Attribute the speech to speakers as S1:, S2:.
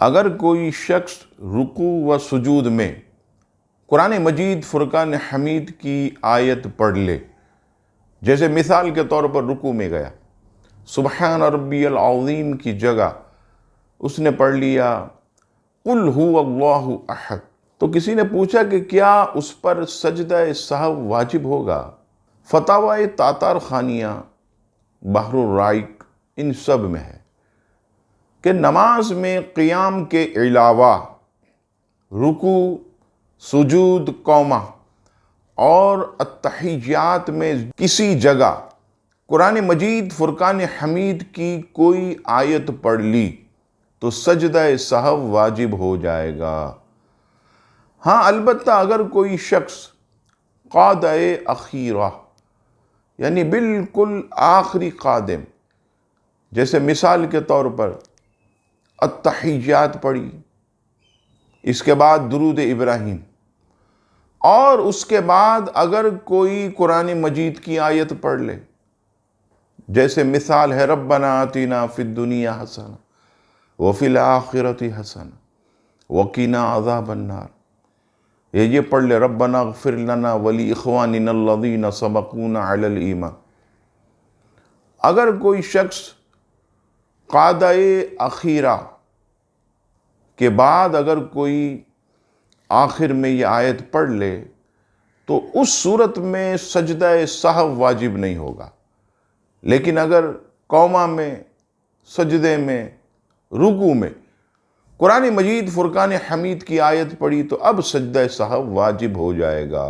S1: اگر کوئی شخص رکوع و سجود میں قرآن مجید فرقان حمید کی آیت پڑھ لے، جیسے مثال کے طور پر رکوع میں گیا، سبحان ربی العظیم کی جگہ اس نے پڑھ لیا قل هو اللہ احد، تو کسی نے پوچھا کہ کیا اس پر سجدہ سہو واجب ہوگا؟ فتاوی تاتار خانیہ، بحر الرائق، ان سب میں ہے کہ نماز میں قیام کے علاوہ رکوع، سجود، قومہ اور التحیات میں کسی جگہ قرآن مجید فرقان حمید کی کوئی آیت پڑھ لی تو سجدہ سہو واجب ہو جائے گا۔ ہاں البتہ اگر کوئی شخص قعدہ اخیرہ، یعنی بالکل آخری قادم، جیسے مثال کے طور پر التحیات پڑھی، اس کے بعد درود ابراہیم، اور اس کے بعد اگر کوئی قرآن مجید کی آیت پڑھ لے، جیسے مثال ہے ربنا آتنا فی الدنیا حسنہ وفی الآخرۃ حسنہ وقنا عذاب النار، یہ پڑھ لے ربنا اغفر لنا ولاخواننا الذین سبقونا علی الایمان۔ اگر کوئی شخص قعدہ اخیرہ کے بعد اگر کوئی آخر میں یہ آیت پڑھ لے تو اس صورت میں سجدہ سہو واجب نہیں ہوگا، لیکن اگر قومہ میں، سجدے میں، رکوع میں قرآن مجید فرقان حمید کی آیت پڑھی تو اب سجدہ سہو واجب ہو جائے گا۔